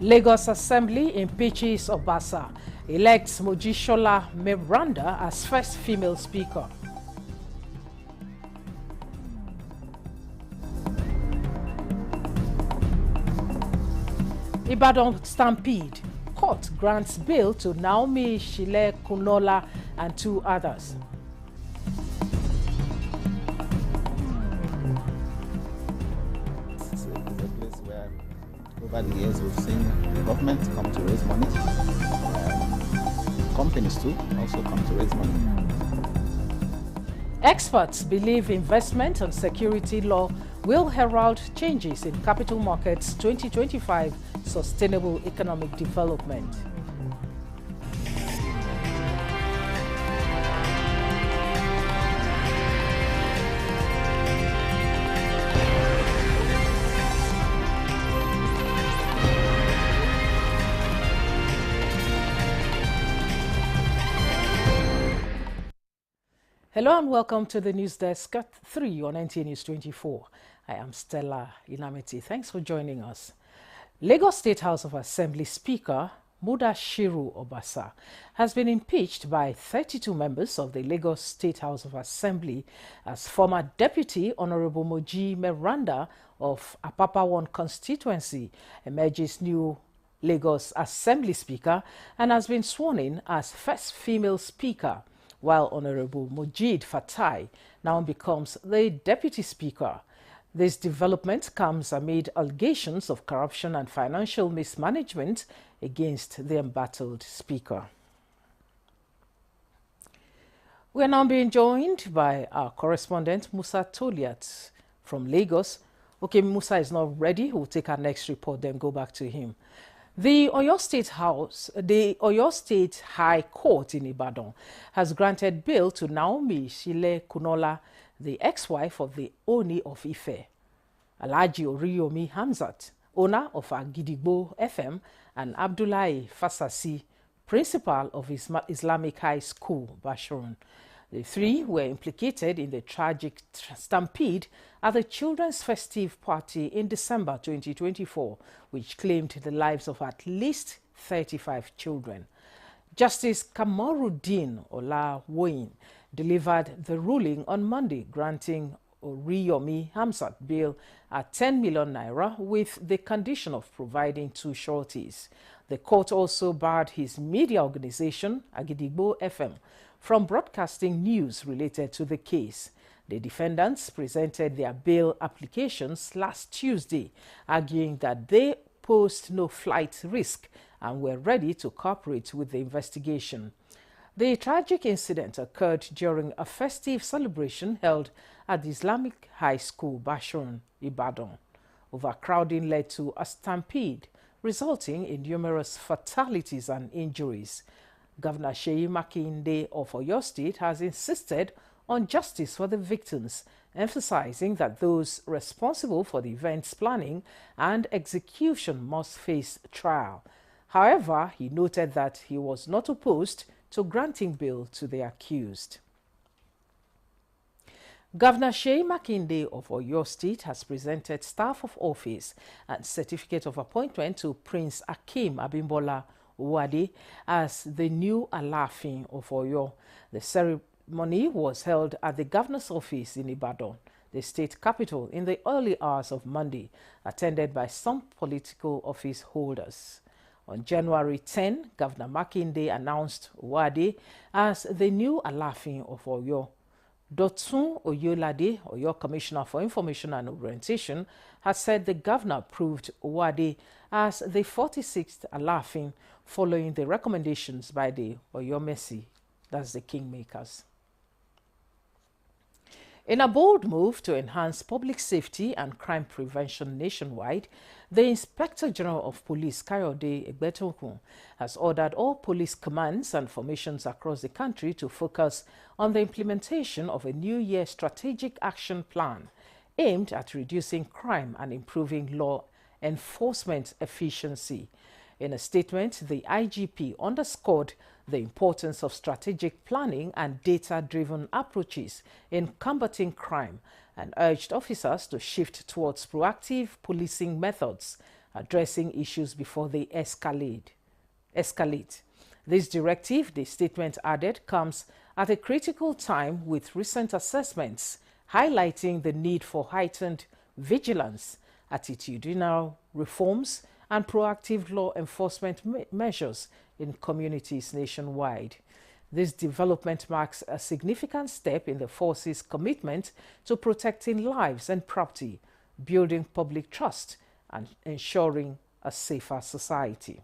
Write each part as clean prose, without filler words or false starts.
Lagos Assembly impeaches Obasa, elects Mojisola Meranda as first female speaker. Ibadan Stampede. Court grants bail to Naomi Shile Kunola and 2 others. It's a place where over the years we've seen the government come to raise money. Companies too also come to raise money. Experts believe investment and security law will herald changes in capital markets 2025 sustainable economic development. Hello and welcome to the News Desk at 3 on NEWS24. I am Stella Inamiti. Thanks for joining us. Lagos State House of Assembly Speaker Mudashiru Obasa has been impeached by 32 members of the Lagos State House of Assembly as former Deputy Honorable Moji Meranda of Apapa 1 constituency emerges new Lagos Assembly Speaker and has been sworn in as first female Speaker, while Honorable Mojid Fatai now becomes the Deputy Speaker. This development comes amid allegations of corruption and financial mismanagement against the embattled Speaker. We are now being joined by our correspondent Musa Toliat from Lagos. Okay, Musa is not ready. We'll take our next report, then go back to him. The Oyo State High Court in Ibadan has granted bail to Naomi Shile Kunola, the ex-wife of the Oni of Ife, Alhaji Oriyomi Hamzat, owner of Agidigbo FM, and Abdullahi Fasasi, principal of Islamic High School, Bashorun. The 3 were implicated in the tragic stampede at the children's festive party in December 2024, which claimed the lives of at least 35 children. Justice Kamaruddin Olawoyin delivered the ruling on Monday, granting Oriyomi Hamzat bail at 10 million naira with the condition of providing 2 sureties. The court also barred his media organization, Agidigbo FM, from broadcasting news related to the case. The defendants presented their bail applications last Tuesday, arguing that they posed no flight risk and were ready to cooperate with the investigation. The tragic incident occurred during a festive celebration held at the Islamic High School, Bashorun, Ibadan. Overcrowding led to a stampede, resulting in numerous fatalities and injuries. Governor Seyi Makinde of Oyo State has insisted on justice for the victims, emphasizing that those responsible for the event's planning and execution must face trial. However, he noted that he was not opposed to granting bail to the accused. Governor Seyi Makinde of Oyo State has presented staff of office and certificate of appointment to Prince Akeem Abimbola Owade as the new Alaafin of Oyo. The ceremony was held at the governor's office in Ibadan, the state capital, in the early hours of Monday, attended by some political office holders. On January 10, Governor Makinde announced Owade as the new Alaafin of Oyo. Dotun Oyolade, Oyo Commissioner for Information and Orientation, has said the governor approved Owade as the 46th Alaafin following the recommendations by the Oyomesi, that's the kingmakers. In a bold move to enhance public safety and crime prevention nationwide, the Inspector General of Police, Kayode Egbetokun, has ordered all police commands and formations across the country to focus on the implementation of a New Year strategic action plan aimed at reducing crime and improving law enforcement efficiency. In a statement, the IGP underscored the importance of strategic planning and data-driven approaches in combating crime and urged officers to shift towards proactive policing methods addressing issues before they escalate. This directive, the statement added, comes at a critical time with recent assessments highlighting the need for heightened vigilance, attitudinal reforms, and proactive law enforcement measures in communities nationwide. This development marks a significant step in the force's commitment to protecting lives and property, building public trust, and ensuring a safer society.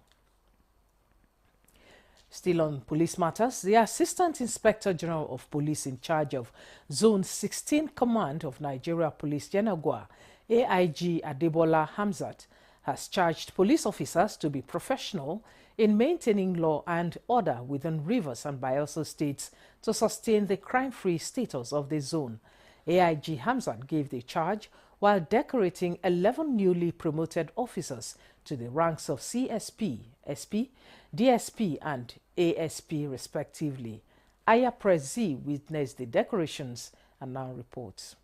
Still on police matters, the Assistant Inspector General of Police in charge of Zone 16 Command of Nigeria Police Yenagoa, AIG Adebola Hamzat, has charged police officers to be professional in maintaining law and order within Rivers and Bayelsa states to sustain the crime-free status of the zone. AIG Hamzat gave the charge while decorating 11 newly promoted officers to the ranks of CSP, SP, DSP and ASP respectively. Aya Prezi witnessed the decorations and now reports.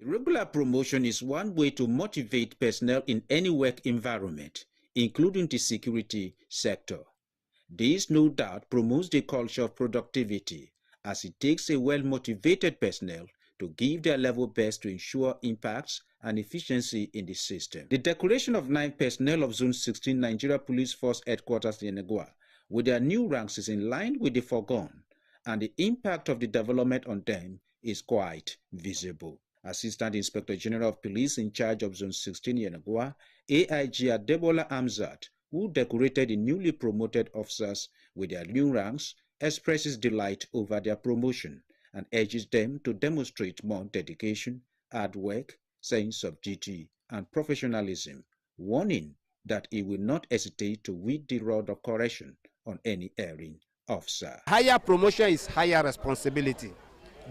Regular promotion is one way to motivate personnel in any work environment, including the security sector. This no doubt promotes the culture of productivity, as it takes a well-motivated personnel to give their level best to ensure impacts and efficiency in the system. The decoration of 9 personnel of Zone 16 Nigeria Police Force Headquarters in Yenagoa with their new ranks is in line with the foregone, and the impact of the development on them is quite visible. Assistant Inspector General of Police in charge of Zone 16 Yenagoa, AIG Adebola Hamzat, who decorated the newly promoted officers with their new ranks, expresses delight over their promotion and urges them to demonstrate more dedication, hard work, sense of duty, and professionalism, warning that he will not hesitate to wield the rod of correction on any erring officer. Higher promotion is higher responsibility.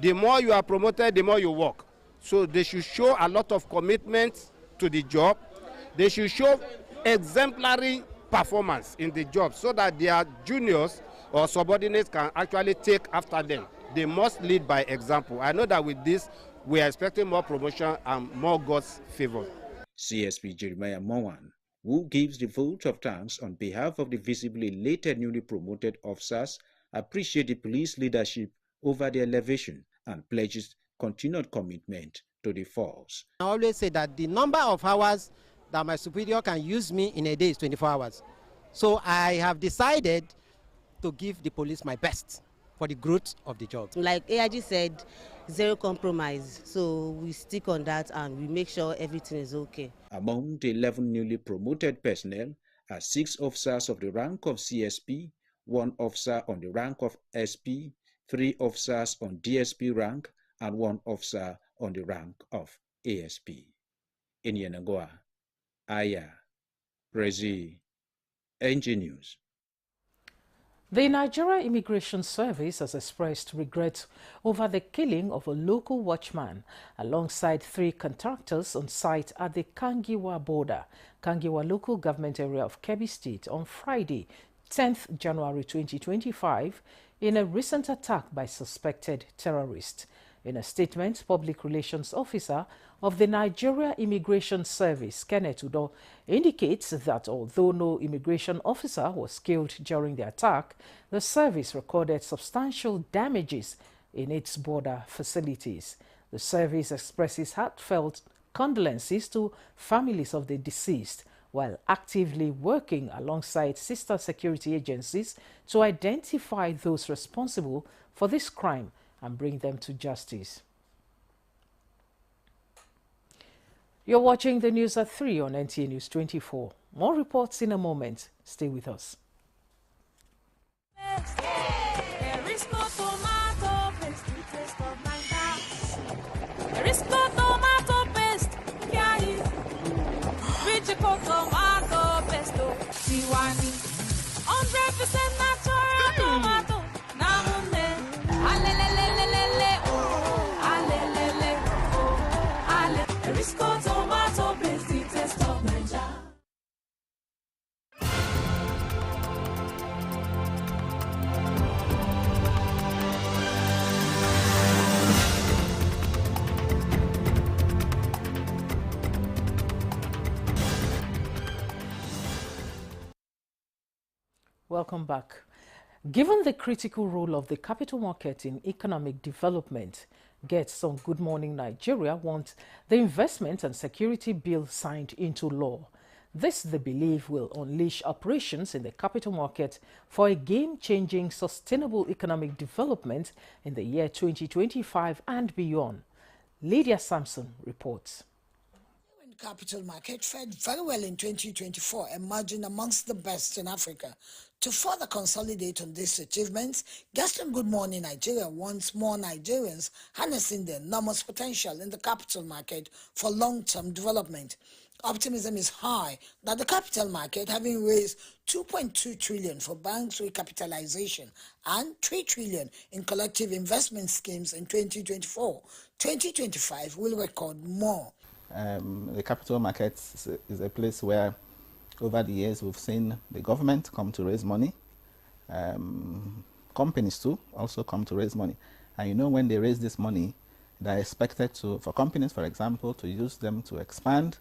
The more you are promoted, the more you work. So they should show a lot of commitment to the job. They should show exemplary performance in the job so that their juniors or subordinates can actually take after them. They must lead by example. I know that with this, we are expecting more promotion and more God's favor. CSP Jeremiah Mowan, who gives the vote of thanks on behalf of the visibly elated newly promoted officers, appreciate the police leadership over the elevation and pledges continued commitment to the force. I always say that the number of hours that my superior can use me in a day is 24 hours. So I have decided to give the police my best for the growth of the job. Like AIG said, zero compromise. So we stick on that and we make sure everything is okay. Among the 11 newly promoted personnel are 6 officers of the rank of CSP, 1 officer on the rank of SP, 3 officers on DSP rank, and 1 officer on the rank of ASP. In Yenagoa, Aya Prezi, NG News. The Nigeria Immigration Service has expressed regret over the killing of a local watchman alongside 3 contractors on site at the Kangiwa border, Kangiwa local government area of Kebbi State on Friday, 10th January 2025, in a recent attack by suspected terrorists. In a statement, Public Relations Officer of the Nigeria Immigration Service, Kenneth Udo, indicates that although no immigration officer was killed during the attack, the service recorded substantial damages in its border facilities. The service expresses heartfelt condolences to families of the deceased, while actively working alongside sister security agencies to identify those responsible for this crime and bring them to justice. You're watching the news at 3 on NTA News 24. More reports in a moment. Stay with us. Welcome back. Given the critical role of the capital market in economic development, Guests on Good Morning Nigeria want the Investment and Security Bill signed into law. This, they believe, will unleash operations in the capital market for a game-changing sustainable economic development in the year 2025 and beyond. Lydia Sampson reports. Capital market fared very well in 2024, emerging amongst the best in Africa. To further consolidate on these achievements, Guest on Good Morning Nigeria wants more Nigerians harnessing the enormous potential in the capital market for long-term development. Optimism is high that the capital market, having raised 2.2 trillion for banks recapitalization and 3 trillion in collective investment schemes in 2024, 2025 will record more. The capital market is a place where over the years we've seen the government come to raise money. Companies too also come to raise money. And you know, when they raise this money, they're expected to, for companies, for example, to use them to expand.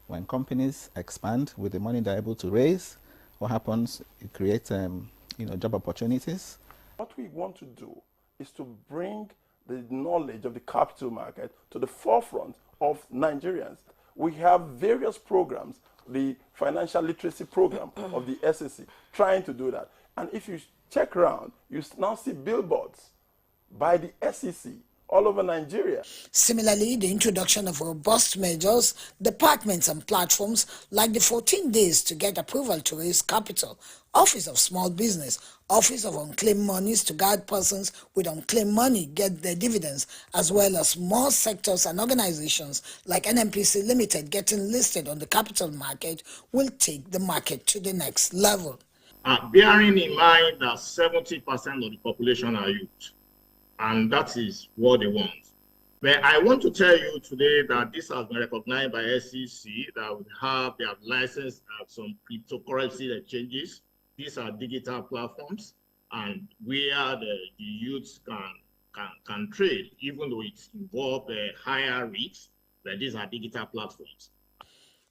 When companies expand with the money they're able to raise, what happens? It creates job opportunities. What we want to do is to bring the knowledge of the capital market to the forefront of Nigerians. We have various programs, the financial literacy program of the SEC, trying to do that. And if you check around, you now see billboards by the SEC all over Nigeria. Similarly, the introduction of robust measures, departments and platforms like the 14 days to get approval to raise capital, Office of Small Business, Office of Unclaimed Monies to guide persons with unclaimed money get their dividends, as well as more sectors and organizations like NNPC Limited getting listed on the capital market will take the market to the next level. Bearing in mind that 70% of the population are youth, and that is what they want. But I want to tell you today that this has been recognized by SEC, that we have, they have licensed some cryptocurrency exchanges. These are digital platforms, and where the youths can trade, even though it involves higher risks, but these are digital platforms.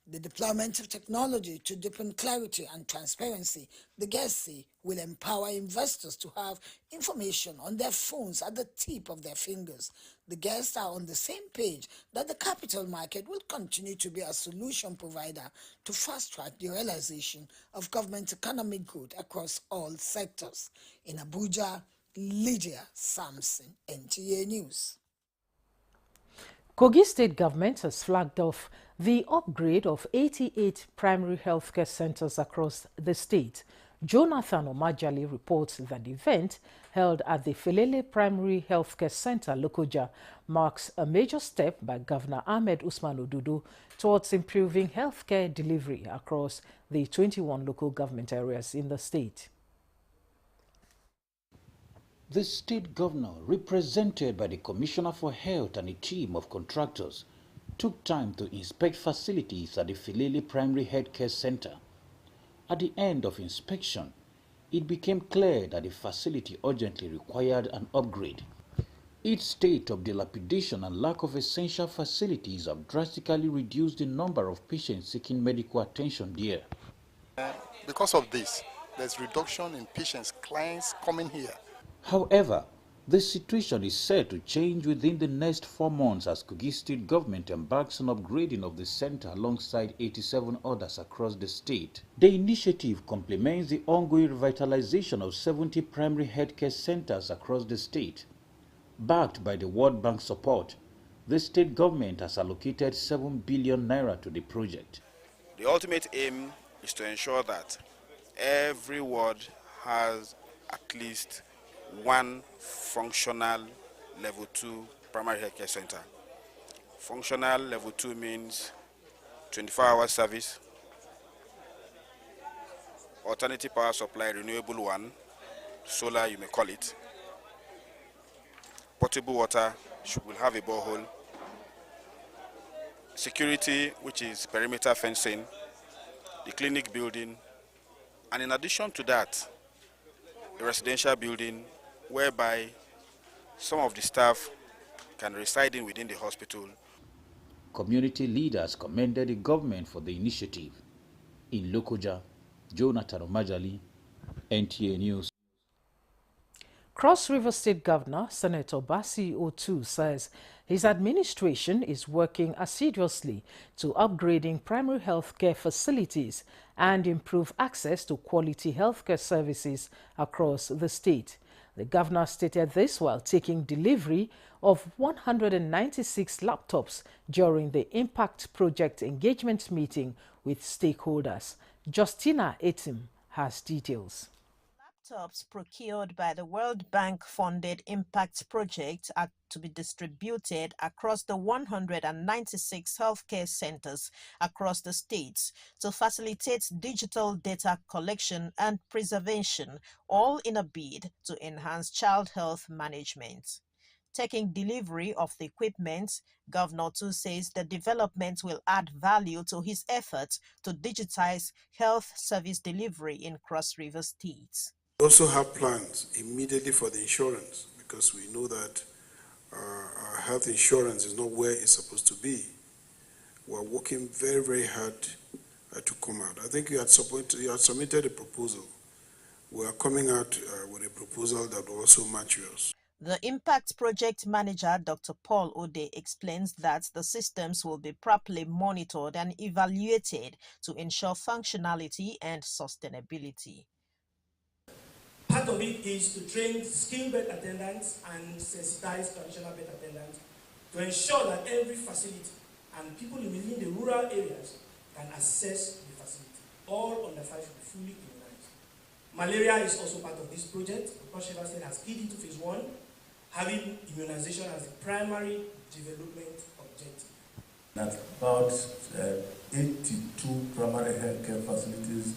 The deployment of technology to deepen clarity and transparency, the guests say, will empower investors to have information on their phones at the tip of their fingers. The guests are on the same page that the capital market will continue to be a solution provider to fast-track the realization of government economic growth across all sectors. In Abuja, Lydia Sampson, NTA News. Kogi State government has flagged off the upgrade of 88 primary healthcare centers across the state. Jonathan Omajali reports that the event held at the Felele Primary Healthcare Center, Lokoja, marks a major step by Governor Ahmed Usman Odudu towards improving healthcare delivery across the 21 local government areas in the state. The state governor, represented by the Commissioner for Health and a team of contractors, took time to inspect facilities at the Felele Primary Healthcare Center. At the end of inspection, it became clear that the facility urgently required an upgrade. Its state of dilapidation and lack of essential facilities have drastically reduced the number of patients seeking medical attention there. Because of this, there's reduction in patients, clients coming here. However, the situation is set to change within the next 4 months as Kogi State government embarks on upgrading of the center alongside 87 others across the state. The initiative complements the ongoing revitalization of 70 primary healthcare centers across the state. Backed by the World Bank support, the state government has allocated 7 billion naira to the project. The ultimate aim is to ensure that every ward has at least one functional level 2 primary healthcare center. Functional level 2 means 24-hour service, alternative power supply, renewable one, solar you may call it, potable water, will have a borehole, security, which is perimeter fencing, the clinic building, and in addition to that, a residential building whereby some of the staff can reside within the hospital. Community leaders commended the government for the initiative. In Lokoja, Jonathan Omajali, NTA News. Cross River State Governor Senator Basi Otu says his administration is working assiduously to upgrading primary health care facilities and improve access to quality healthcare services across the state. The governor stated this while taking delivery of 196 laptops during the Impact Project engagement meeting with stakeholders. Justina Etim has details. Laptops procured by the World Bank-funded Impact Project are to be distributed across the 196 healthcare centers across the states to facilitate digital data collection and preservation, all in a bid to enhance child health management. Taking delivery of the equipment, Governor Tu says the development will add value to his efforts to digitize health service delivery in Cross River State. We also have plans immediately for the insurance because we know that our health insurance is not where it's supposed to be. We're working very, very hard to come out. I think you had submitted a proposal. We are coming out with a proposal that will also match yours. The Impact Project Manager, Dr. Paul Ode, explains that the systems will be properly monitored and evaluated to ensure functionality and sustainability. Part of it is to train skilled bed attendants and sensitize traditional bed attendants to ensure that every facility and people within the rural areas can access the facility. All under 5 should be fully immunized. Malaria is also part of this project. The Cross River State has keyed into phase 1, having immunization as the primary development objective. That about 82 primary healthcare facilities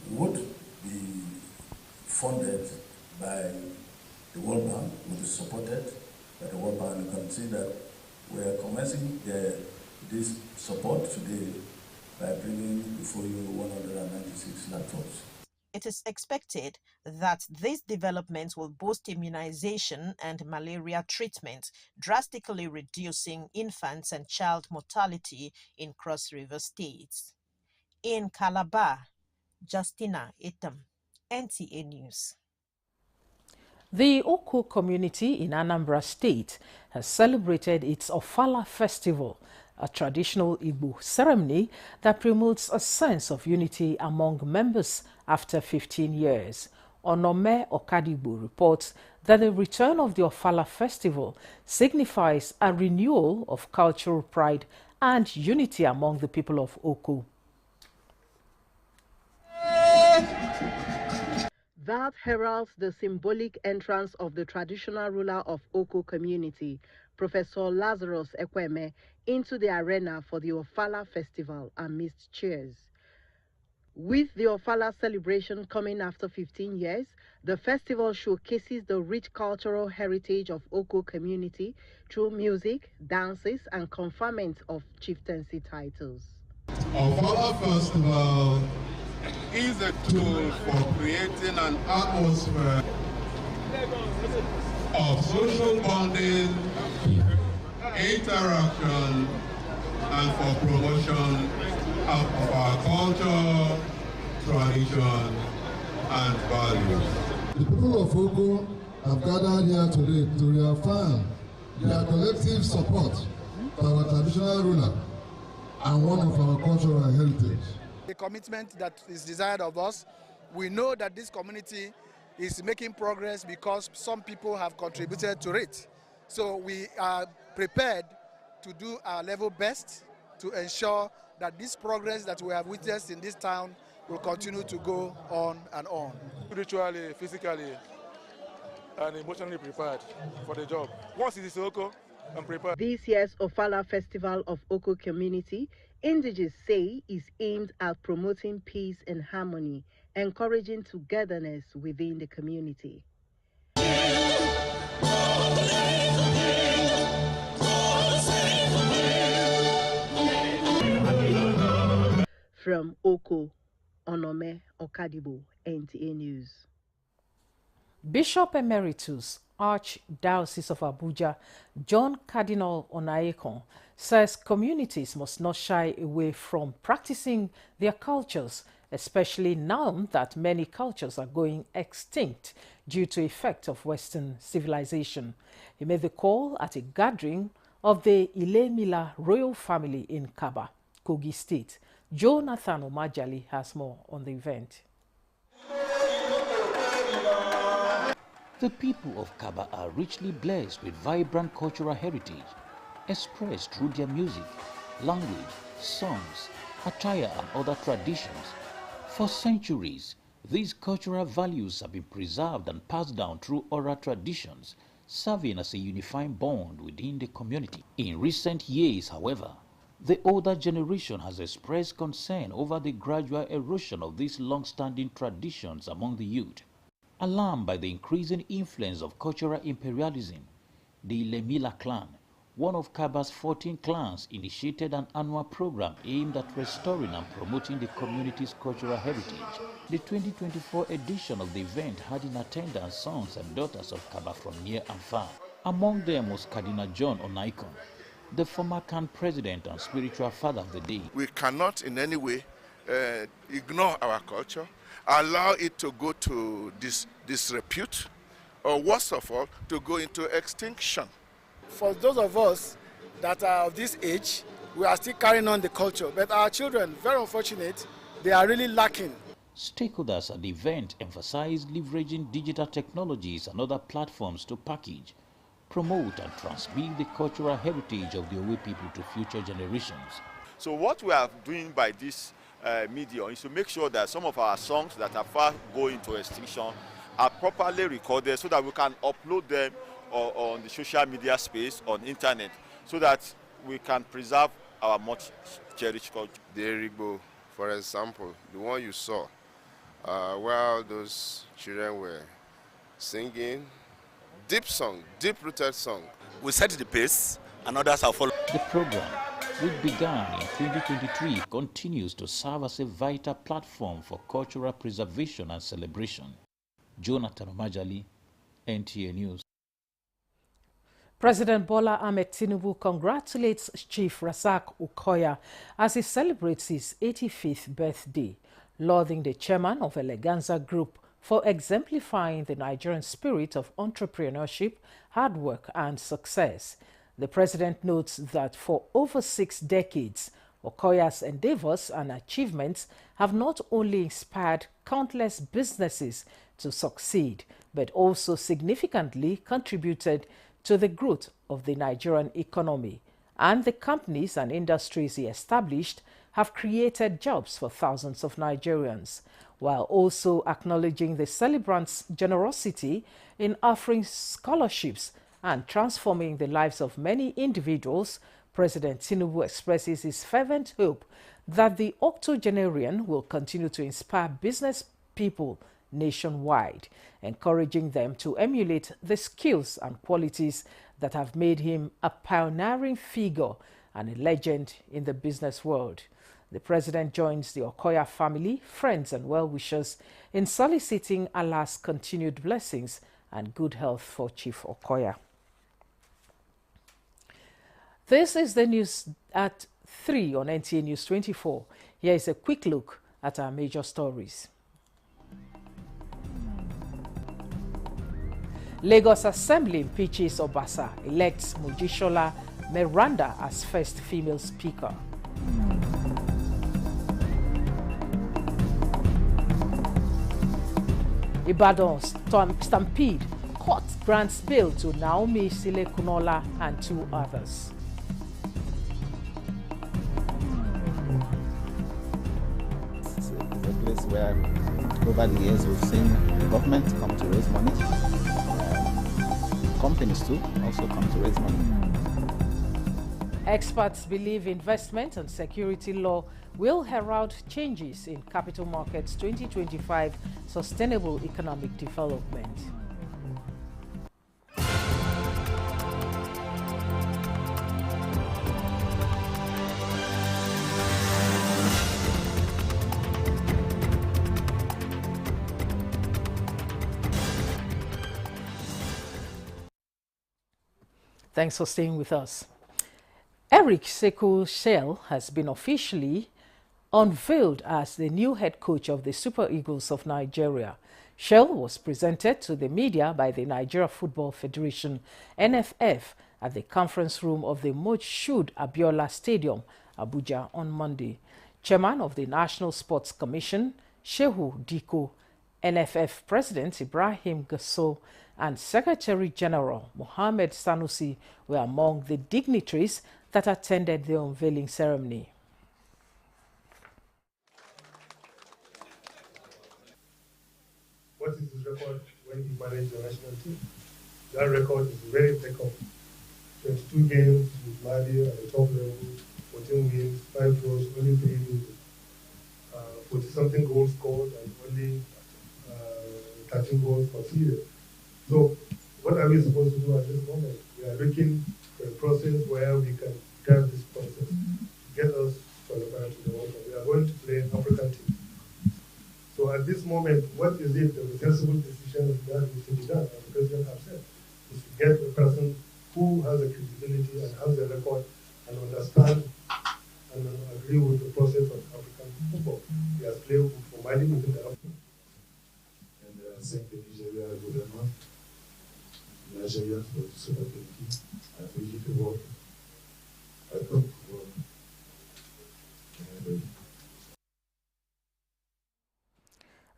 would be funded by the World Bank, will be supported by the World Bank. You can see that we are commencing this support today by bringing before you 196 laptops. It is expected that these developments will boost immunization and malaria treatment, drastically reducing infants and child mortality in Cross River states. In Calabar, Justina Etam, NTA News. The Oko community in Anambra State has celebrated its Ofala Festival, a traditional Igbo ceremony that promotes a sense of unity among members after 15 years. Onome Okadibo reports that the return of the Ofala Festival signifies a renewal of cultural pride and unity among the people of Oko. That heralds the symbolic entrance of the traditional ruler of Oko community, Professor Lazarus Ekweme, into the arena for the Ofala Festival amidst cheers. With the Ofala celebration coming after 15 years, the festival showcases the rich cultural heritage of Oko community through music, dances, and conferment of chieftaincy titles. Ofala Festival is a tool for creating an atmosphere of social bonding, interaction, and for promotion of our culture, tradition, and values. The people of Oko have gathered here today to reaffirm their collective support for our traditional ruler and one of our cultural heritage. The commitment that is desired of us, we know that this community is making progress because some people have contributed to it. So we are prepared to do our level best to ensure that this progress that we have witnessed in this town will continue to go on and on. Spiritually, physically, and emotionally prepared for the job. Once it is Oko, I'm prepared. This year's Ofala Festival of Oko community, indigenous say, is aimed at promoting peace and harmony, encouraging togetherness within the community. From Oko, Onome Okadibo, NTA News. Bishop Emeritus, Archdiocese of Abuja, John Cardinal Onayekon, says communities must not shy away from practicing their cultures especially now that many cultures are going extinct due to effect of Western civilization. He made the call at a gathering of the Ilemila royal family in Kaba, Kogi State. Jonathan Omajali has more on the event. The people of Kaba are richly blessed with vibrant cultural heritage, expressed through their music, language, songs, attire and other traditions. For centuries, these cultural values have been preserved and passed down through oral traditions, serving as a unifying bond within the community. In recent years, however, the older generation has expressed concern over the gradual erosion of these long-standing traditions among the youth. Alarmed by the increasing influence of cultural imperialism, the Lemila clan, one of Kaba's 14 clans, initiated an annual program aimed at restoring and promoting the community's cultural heritage. The 2024 edition of the event had in attendance sons and daughters of Kaba from near and far. Among them was Cardinal John Onaikon, the former Khan president and spiritual father of the day. We cannot in any way ignore our culture, allow it to go to disrepute, or worst of all, to go into extinction. For those of us that are of this age, we are still carrying on the culture, but our children, very unfortunate, they are really lacking. Stakeholders at the event emphasized leveraging digital technologies and other platforms to package, promote and transmit the cultural heritage of the Owe people to future generations. So what we are doing by this media is to make sure that some of our songs that are far going to extinction are properly recorded so that we can upload them on the social media space, on internet, so that we can preserve our much cherished culture. The Erigbo, for example, the one you saw, while those children were singing deep song, deep-rooted song. We set the pace and others have followed. The program, which began in 2023, continues to serve as a vital platform for cultural preservation and celebration. Jonathan Omajali, NTA News. President Bola Ahmed Tinubu congratulates Chief Razak Okoya as he celebrates his 85th birthday, lauding the chairman of Eleganza Group for exemplifying the Nigerian spirit of entrepreneurship, hard work and success. The president notes that for over 6 decades, Okoya's endeavors and achievements have not only inspired countless businesses to succeed, but also significantly contributed to the growth of the Nigerian economy, and the companies and industries he established have created jobs for thousands of Nigerians, while also acknowledging the celebrants' generosity in offering scholarships and transforming the lives of many individuals. President Tinubu expresses his fervent hope that the octogenarian will continue to inspire business people nationwide, encouraging them to emulate the skills and qualities that have made him a pioneering figure and a legend in the business world. The president joins the Okoya family, friends and well-wishers in soliciting Allah's continued blessings and good health for Chief Okoya. This is the news at 3 on NTA News 24. Here is a quick look at our major stories. Lagos Assembly impeaches Obasa, elects Mojisola Meranda as first female speaker. Ibadan Stampede, court grants bail to Naomi Sile Kunola and 2 others. It's a place where over the years we've seen the government come to raise money. Companies too also come to raise money. Experts believe investment and security law will herald changes in capital markets 2025 sustainable economic development. Thanks for staying with us. Eric Sekou Shell has been officially unveiled as the new head coach of the Super Eagles of Nigeria. Shell was presented to the media by the Nigeria Football Federation, NFF, at the conference room of the Moshood Abiola Stadium, Abuja, on Monday. Chairman of the National Sports Commission, Shehu Diko, NFF President Ibrahim Gasso, and Secretary General Mohammed Sanusi were among the dignitaries that attended the unveiling ceremony. What is his record when he managed the national team? That record is very impeccable. 22 games with Mali at the top level, 14 wins, 5 draws, only 3 losses. 40-something goals scored and only 13 goals conceded. So what are we supposed to do at this moment? We are looking for a process where we can drive this process, get us qualified to the World Cup. We are going to play an African team. So at this moment, what is it, the sensible decision that needs to be done, as the President has said, is to get a person who has a credibility and has a record and understand and agree with the process of African football. He has played for Mali within the African. And I thank the Nigeria government, Nigeria for the Super League, and for you to work. I come to work.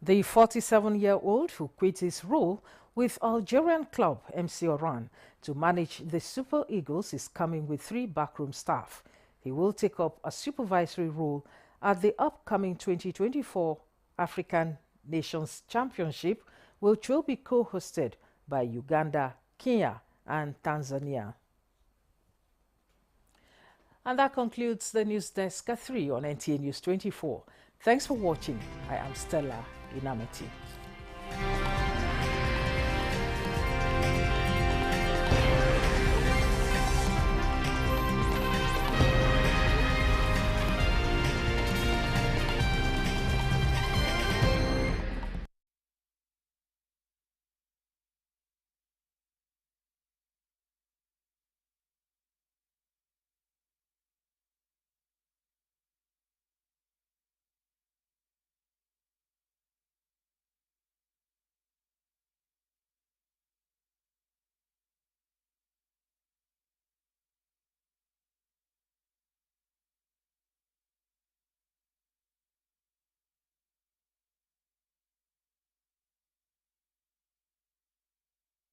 The 47-year-old who quit his role with Algerian club MC Oran to manage the Super Eagles is coming with 3 backroom staff. He will take up a supervisory role at the upcoming 2024 African Nations Championship, which will be co-hosted by Uganda, Kenya, and Tanzania. And that concludes the News Desk at 3 on NTA News 24. Thanks for watching. I am Stella Inamati.